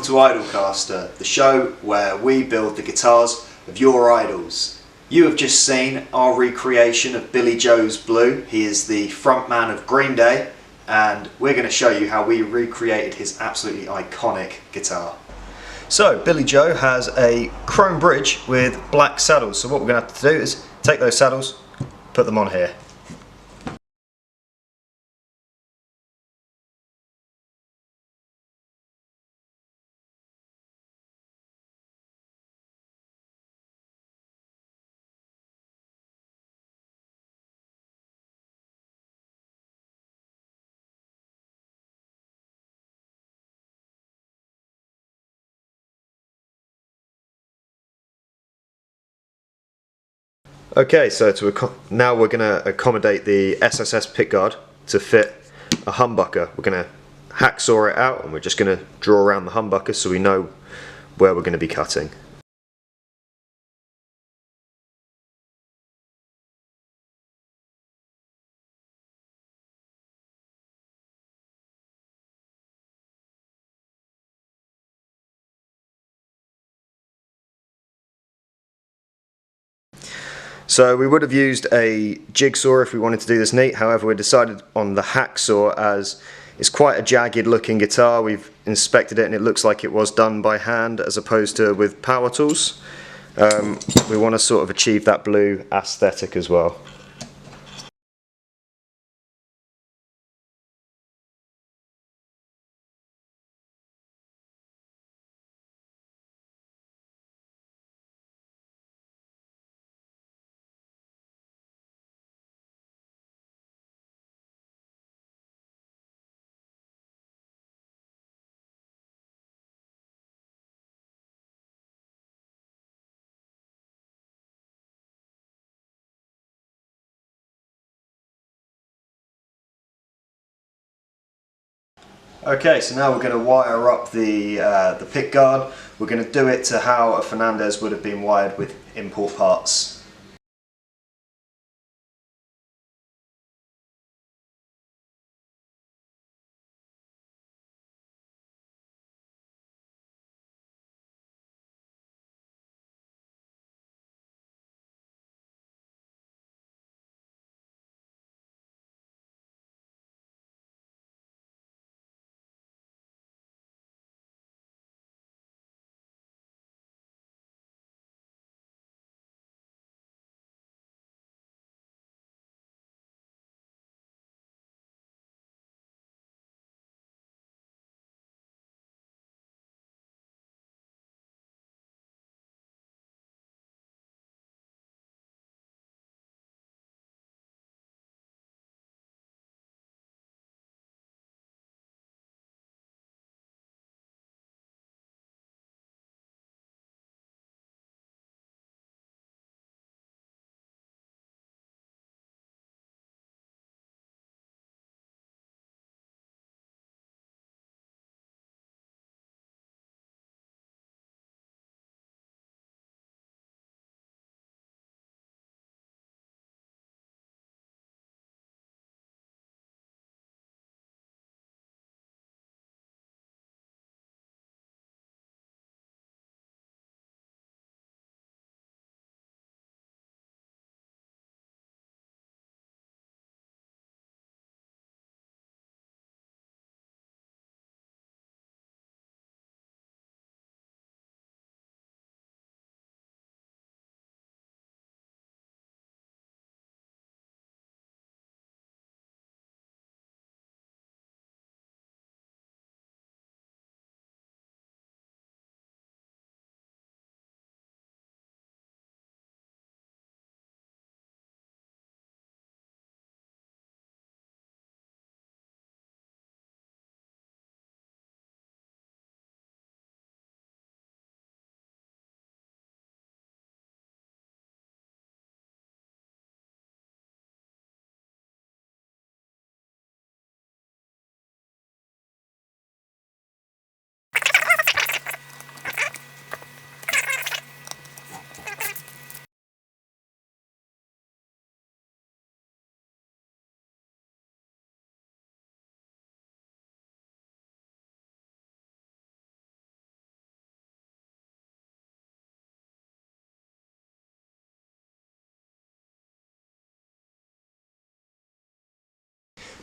to Idolcaster, the show where we build the guitars of your idols. You have just seen our recreation of Billie Joe's Blue. He is the frontman of Green Day, and we're going to show you how we recreated his absolutely iconic guitar. So Billie Joe has a chrome bridge with black saddles, so what we're going to have to do is take those saddles, put them on here. Okay, so now we're going to accommodate the SSS pickguard to fit a humbucker. We're going to hacksaw it out and we're just going to draw around the humbucker so we know where we're going to be cutting. So we would have used a jigsaw if we wanted to do this neat, however we decided on the hacksaw as it's quite a jagged looking guitar. We've inspected it and it looks like it was done by hand as opposed to with power tools. We want to sort of achieve that blue aesthetic as well. Okay, so now we're going to wire up the pickguard. We're going to do it to how a Fernandes would have been wired with import parts.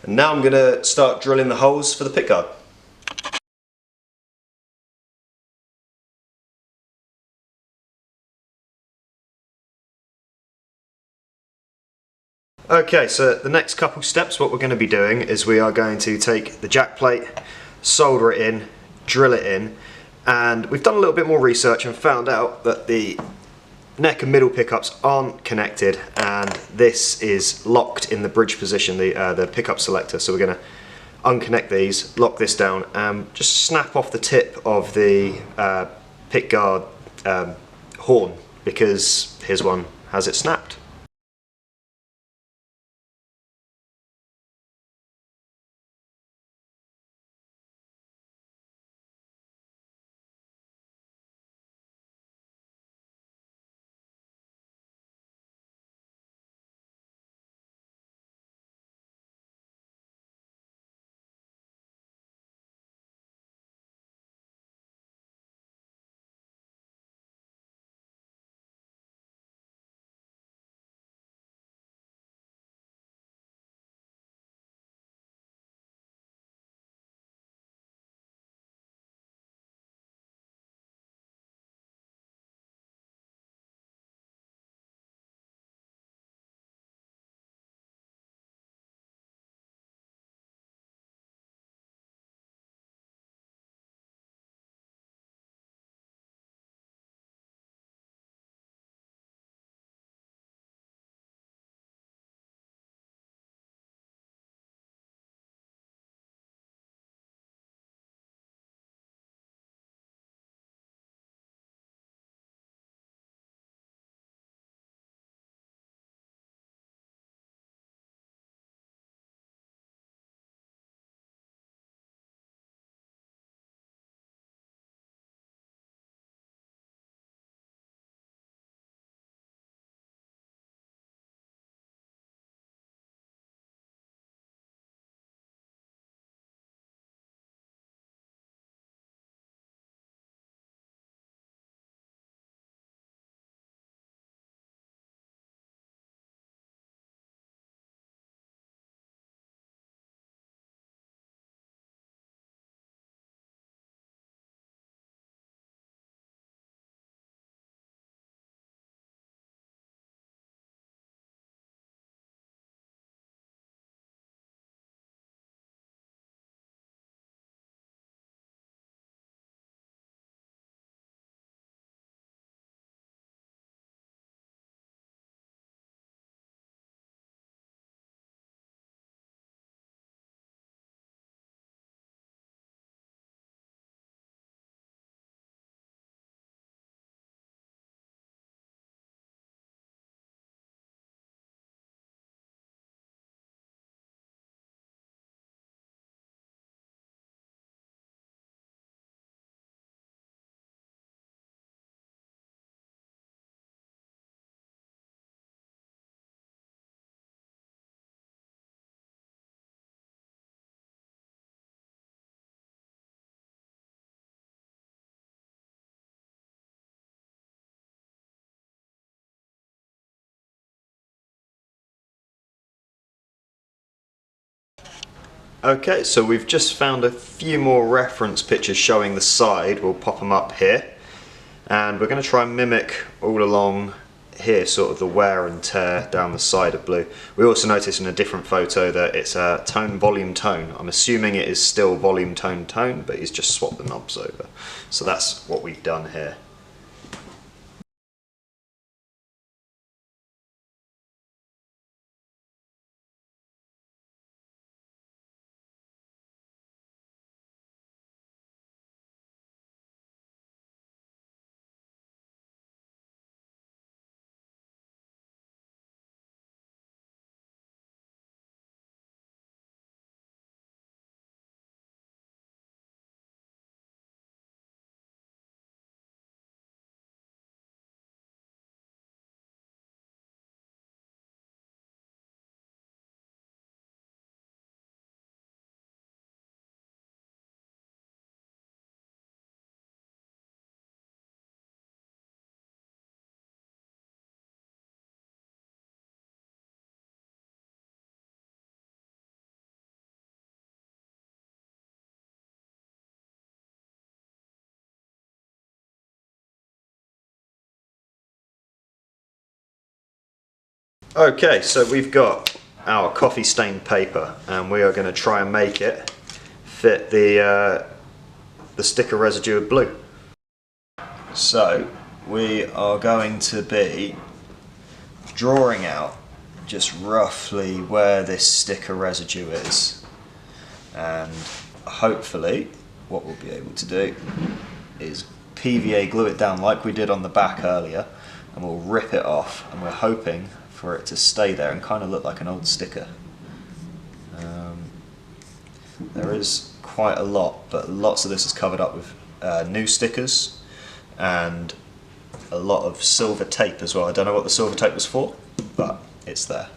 And now I'm going to start drilling the holes for the pickguard. Okay, so the next couple steps, what we're going to be doing is we are going to take the jack plate, solder it in, drill it in, and we've done a little bit more research and found out that the neck and middle pickups aren't connected, and this is locked in the bridge position, the pickup selector. So we're going to unconnect these, lock this down, and just snap off the tip of the pickguard horn, because here's one has it snapped. Okay, so we've just found a few more reference pictures showing the side. We'll pop them up here, and we're going to try and mimic all along here sort of the wear and tear down the side of blue. We also notice in a different photo that it's a tone volume tone. I'm assuming it is still volume tone tone, but he's just swapped the knobs over. So that's what we've done here. Okay, so we've got our coffee stained paper and we are going to try and make it fit the sticker residue of blue. So we are going to be drawing out just roughly where this sticker residue is, and hopefully what we'll be able to do is PVA glue it down like we did on the back earlier, and we'll rip it off, and we're hoping for it to stay there and kind of look like an old sticker. There is quite a lot, but lots of this is covered up with new stickers and a lot of silver tape as well. I don't know what the silver tape was for, but it's there.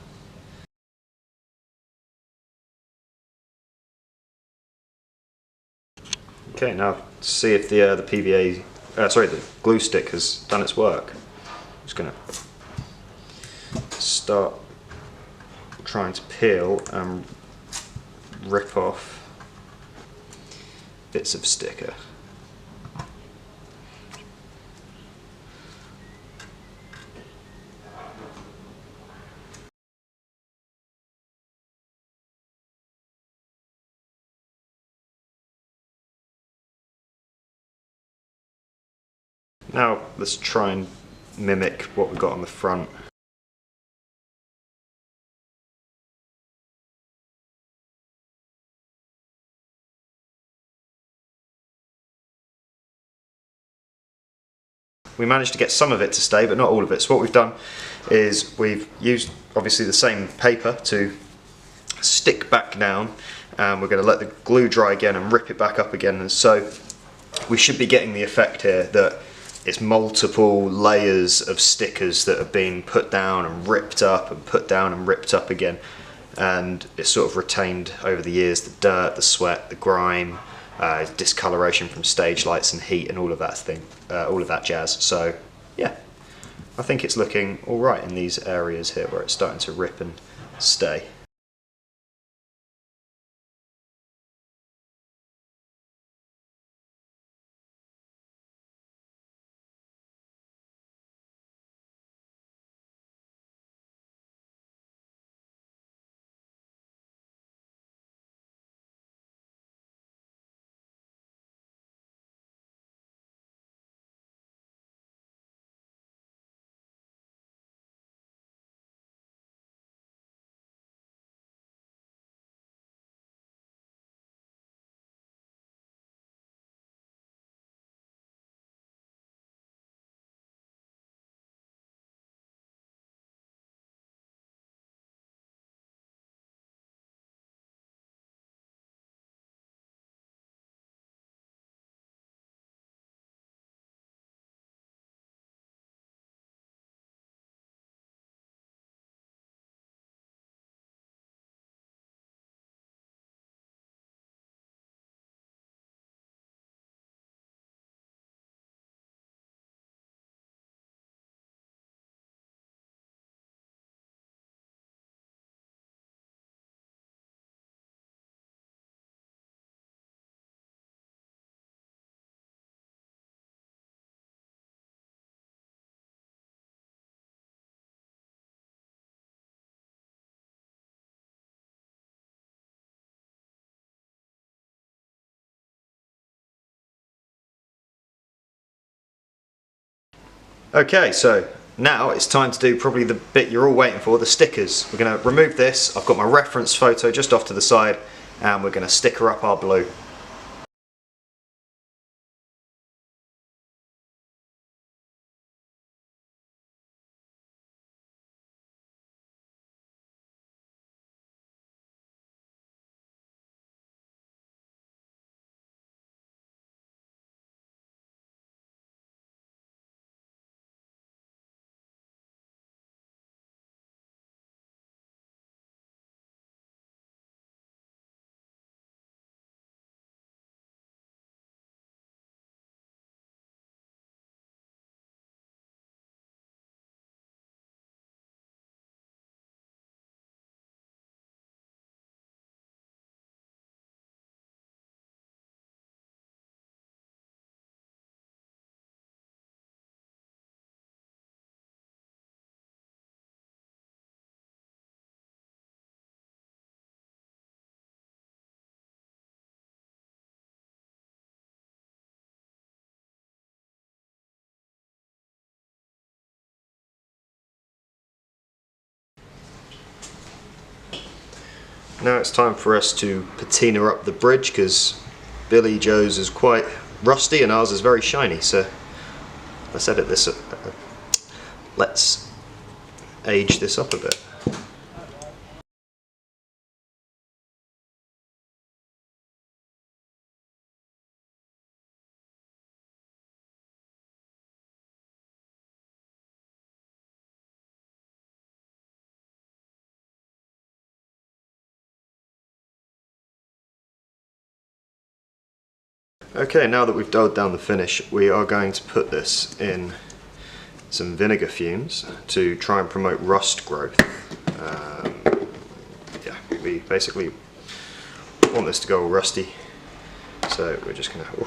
Okay, now to see if the the glue stick has done its work. I'm just going to start trying to peel and rip off bits of sticker. Now let's try and mimic what we've got on the front. We managed to get some of it to stay, but not all of it. So what we've done is we've used obviously the same paper to stick back down, and we're going to let the glue dry again and rip it back up again, and so we should be getting the effect here that it's multiple layers of stickers that have been put down and ripped up and put down and ripped up again, and it's sort of retained over the years the dirt, the sweat, the grime, discoloration from stage lights and heat and all of that jazz. So yeah, I think it's looking all right in these areas here where it's starting to rip and stay. Okay, so now it's time to do probably the bit you're all waiting for, the stickers. We're going to remove this. I've got my reference photo just off to the side, and we're going to sticker up our blue. Now it's time for us to patina up the bridge, because Billie Joe's is quite rusty and ours is very shiny, so let's edit this up. Let's age this up a bit. Okay, now that we've dialed down the finish, we are going to put this in some vinegar fumes to try and promote rust growth. Yeah, we basically want this to go all rusty, so we're just going to,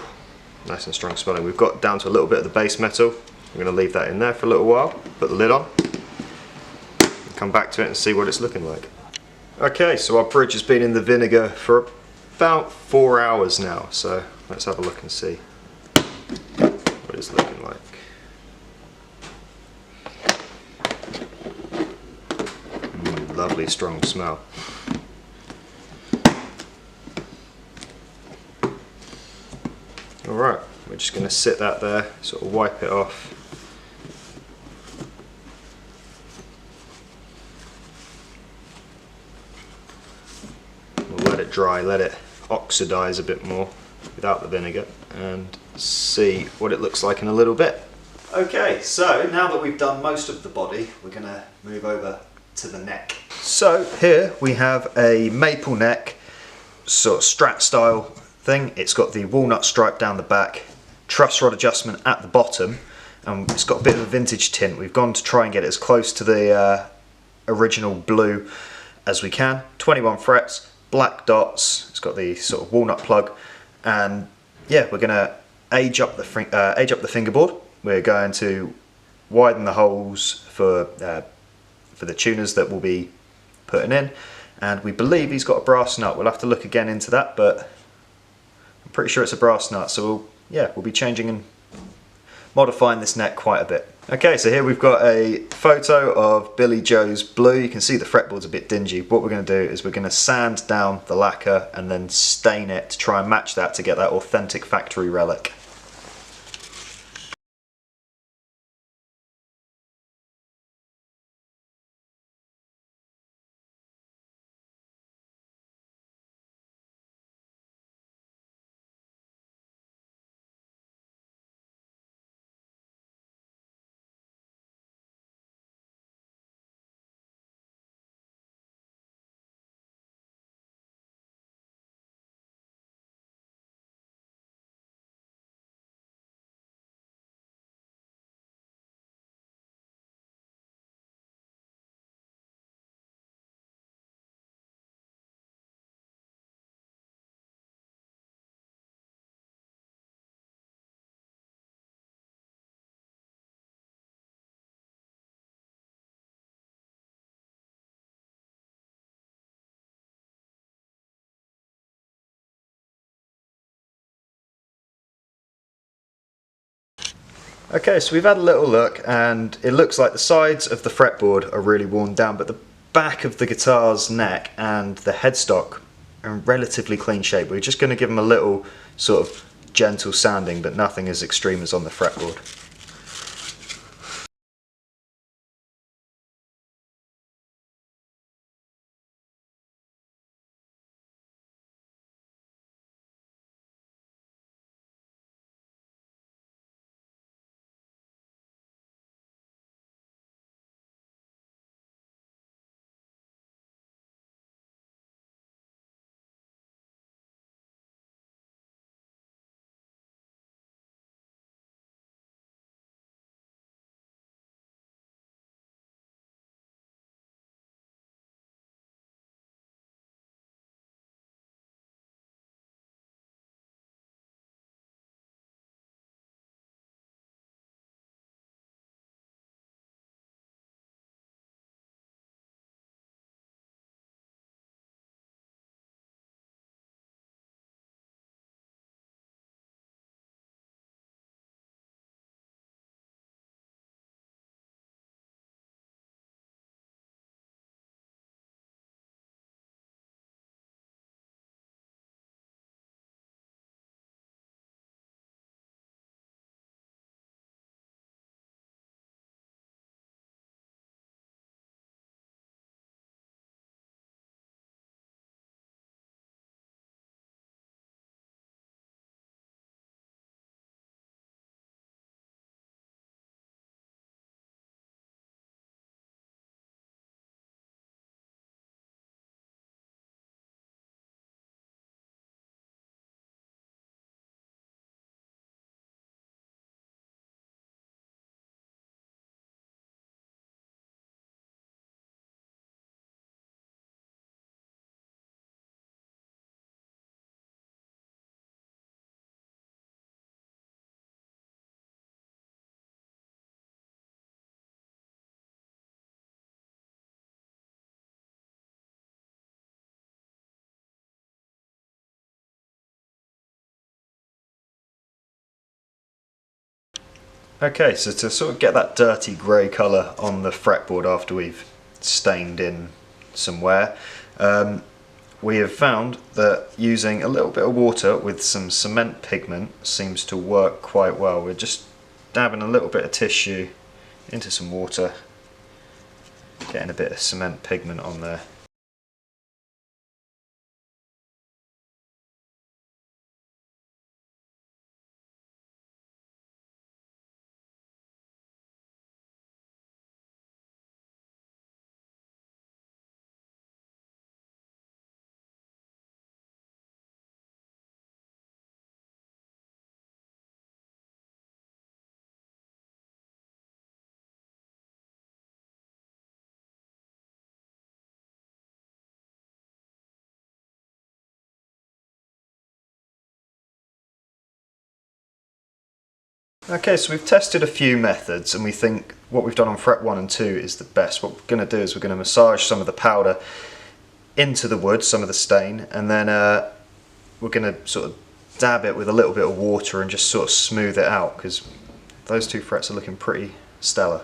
nice and strong smelling. We've got down to a little bit of the base metal. We're going to leave that in there for a little while, put the lid on, and come back to it and see what it's looking like. Okay, so our bridge has been in the vinegar for about 4 hours now, so let's have a look and see what it's looking like. Lovely strong smell. Alright, we're just going to sit that there, sort of wipe it off. We'll let it dry, let it oxidize a bit more without the vinegar, and see what it looks like in a little bit. Okay, so now that we've done most of the body, we're going to move over to the neck. So here we have a maple neck, sort of Strat style thing. It's got the walnut stripe down the back, truss rod adjustment at the bottom, and it's got a bit of a vintage tint. We've gone to try and get it as close to the original blue as we can. 21 frets, black dots, it's got the sort of walnut plug, and yeah, we're going to age up the fingerboard. We're going to widen the holes for the tuners that we'll be putting in, and we believe he's got a brass nut. We'll have to look again into that, but I'm pretty sure it's a brass nut, so we'll be changing and modifying this neck quite a bit. Okay, so here we've got a photo of Billie Joe's blue. You can see the fretboard's a bit dingy. What we're going to do is we're going to sand down the lacquer and then stain it to try and match that to get that authentic factory relic. Okay, so we've had a little look, and it looks like the sides of the fretboard are really worn down, but the back of the guitar's neck and the headstock are in relatively clean shape. We're just going to give them a little sort of gentle sanding, but nothing as extreme as on the fretboard. Okay, so to sort of get that dirty grey colour on the fretboard after we've stained in some wear, we have found that using a little bit of water with some cement pigment seems to work quite well. We're just dabbing a little bit of tissue into some water, getting a bit of cement pigment on there. Okay, so we've tested a few methods and we think what we've done on fret 1 and 2 is the best. What we're going to do is we're going to massage some of the powder into the wood, some of the stain, and then we're going to sort of dab it with a little bit of water and just sort of smooth it out, because those two frets are looking pretty stellar.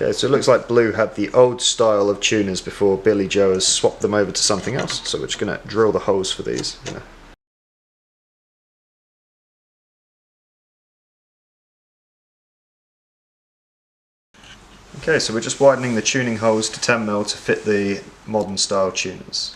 Okay, so it looks like Blue had the old style of tuners before Billie Joe has swapped them over to something else. So we're just going to drill the holes for these. Okay, so we're just widening the tuning holes to 10mm to fit the modern style tuners.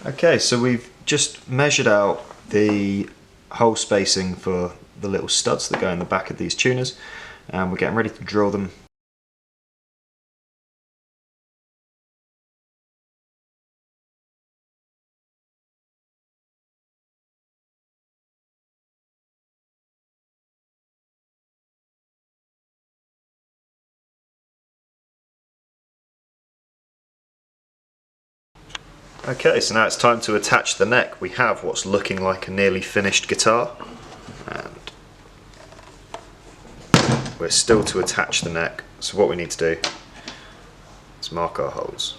Okay, so we've just measured out the hole spacing for the little studs that go in the back of these tuners, and we're getting ready to drill them. Okay, so now it's time to attach the neck. We have what's looking like a nearly finished guitar, and we're still to attach the neck. So what we need to do is mark our holes.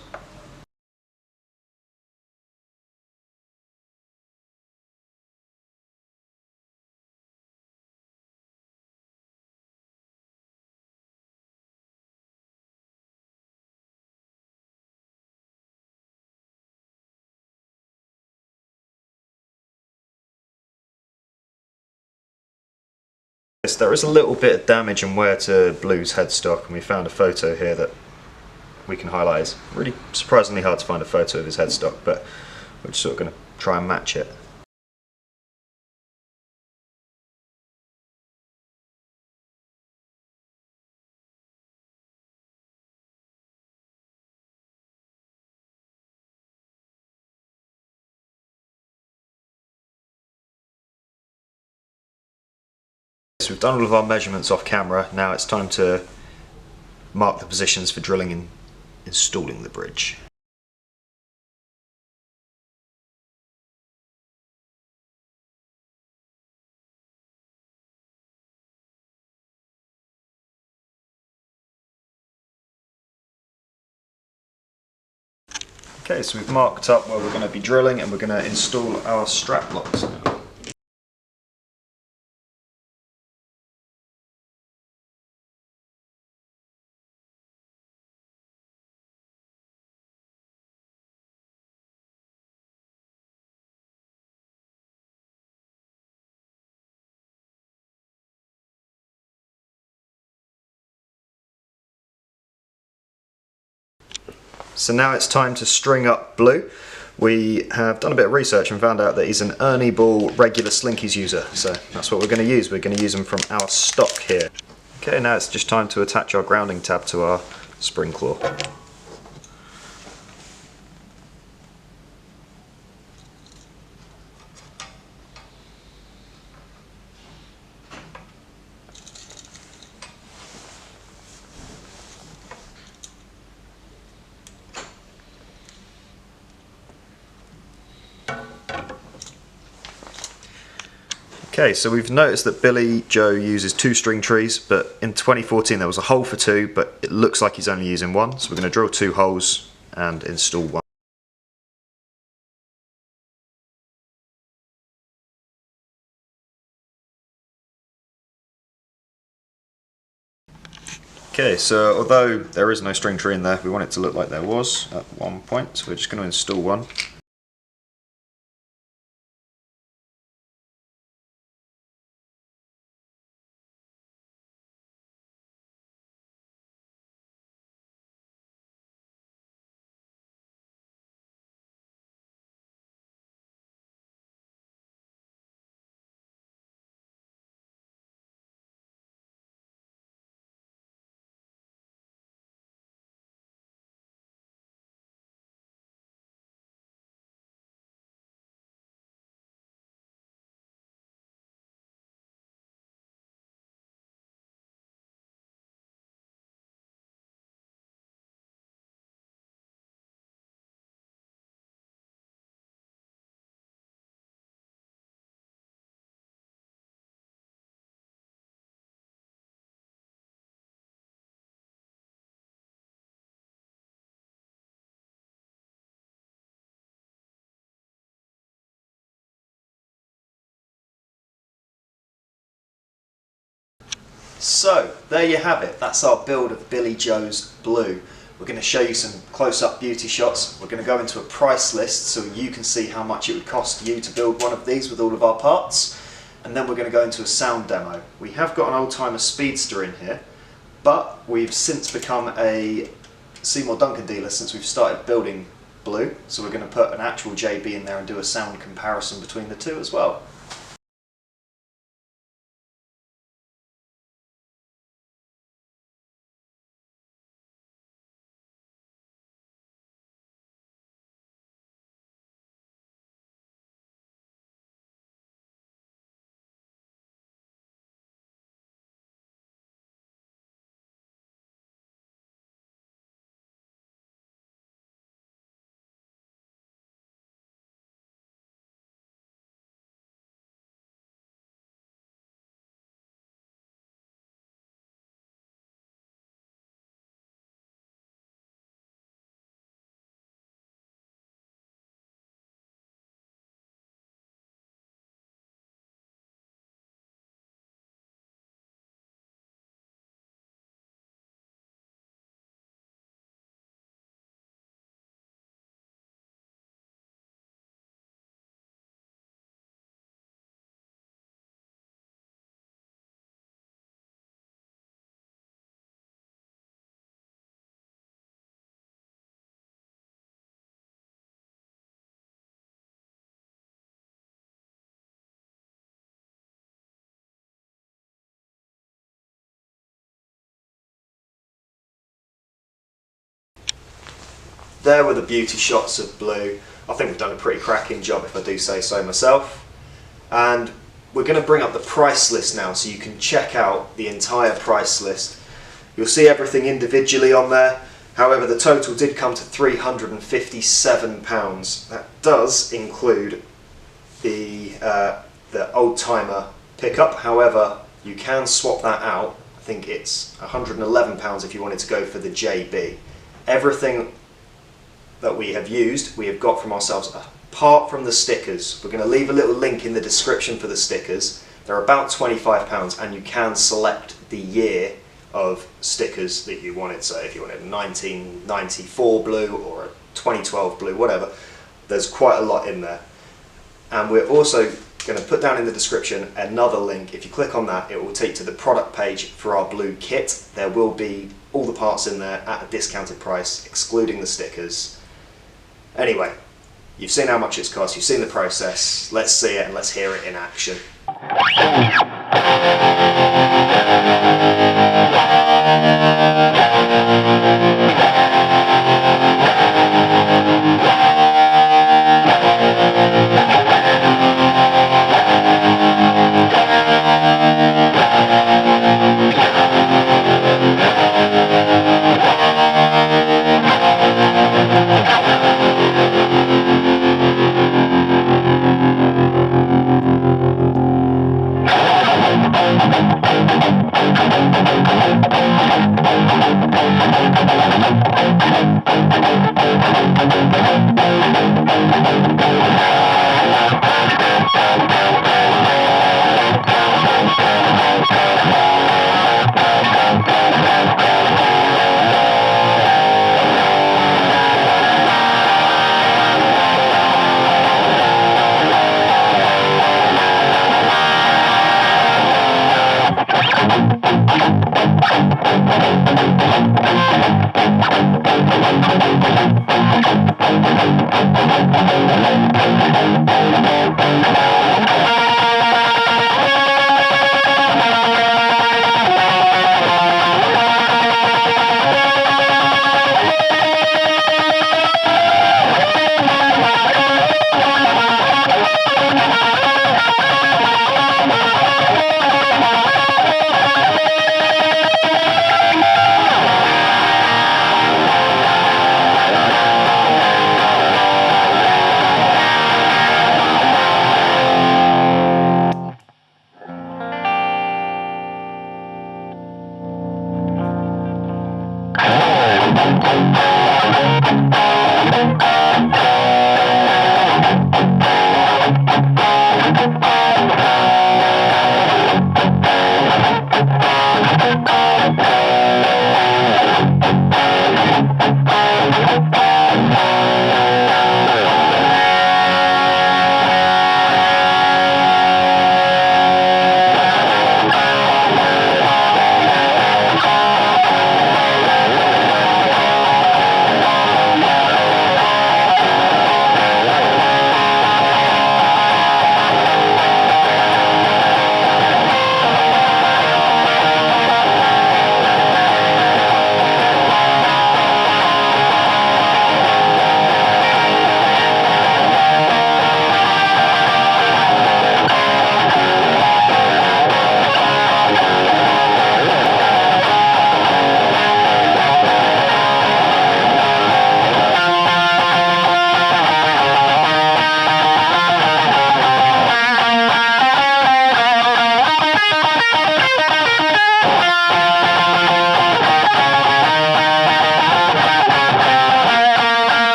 Yes, there is a little bit of damage and wear to Blue's headstock, and we found a photo here that we can highlight. It's really surprisingly hard to find a photo of his headstock, but we're just sort of going to try and match it. So we've done all of our measurements off camera. Now it's time to mark the positions for drilling and installing the bridge. Okay, so we've marked up where we're going to be drilling, and we're going to install our strap blocks now. So now it's time to string up Blue. We have done a bit of research and found out that he's an Ernie Ball regular Slinkies user, so that's what we're going to use. We're going to use them from our stock here. Okay, now it's just time to attach our grounding tab to our spring claw. Okay, so we've noticed that Billie Joe uses 2 string trees, but in 2014 there was a hole for 2, but it looks like he's only using 1, so we're going to drill 2 holes and install 1. Okay, so although there is no string tree in there, we want it to look like there was at one point, so we're just going to install 1. So, there you have it. That's our build of Billie Joe's Blue. We're going to show you some close-up beauty shots. We're going to go into a price list so you can see how much it would cost you to build one of these with all of our parts. And then we're going to go into a sound demo. We have got an old-timer Speedster in here, but we've since become a Seymour Duncan dealer since we've started building Blue. So we're going to put an actual JB in there and do a sound comparison between the two as well. there were the beauty shots of blue. I think we've done a pretty cracking job, if I do say so myself. And we're going to bring up the price list now so you can check out the entire price list. You'll see everything individually on there. However, the total did come to £357. That does include the old timer pickup. However, you can swap that out. I think it's £111 if you wanted to go for the JB. Everything that we have used, we have got from ourselves, apart from the stickers. We're going to leave a little link in the description for the stickers. They're about £25, and you can select the year of stickers that you wanted. So if you wanted a 1994 blue or a 2012 blue, whatever, there's quite a lot in there. And we're also going to put down in the description another link. If you click on that, it will take to the product page for our blue kit. There will be all the parts in there at a discounted price, excluding the stickers. Anyway, you've seen how much it's cost, you've seen the process. Let's see it and let's hear it in action.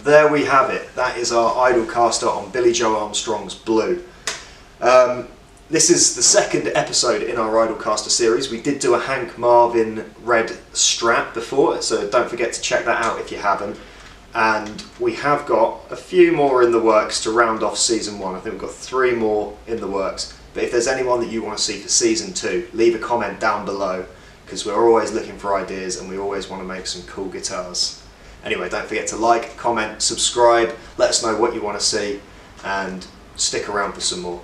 There we have it. That is our Idolcaster on Billie Joe Armstrong's Blue. This is the second episode in our Idolcaster series. We did do a Hank Marvin Red Strat before, so don't forget to check that out if you haven't. And we have got a few more in the works to round off season 1. I think we've got 3 more in the works. But if there's anyone that you want to see for season 2, leave a comment down below, because we're always looking for ideas and we always want to make some cool guitars. Anyway, don't forget to like, comment, subscribe, let us know what you want to see, and stick around for some more.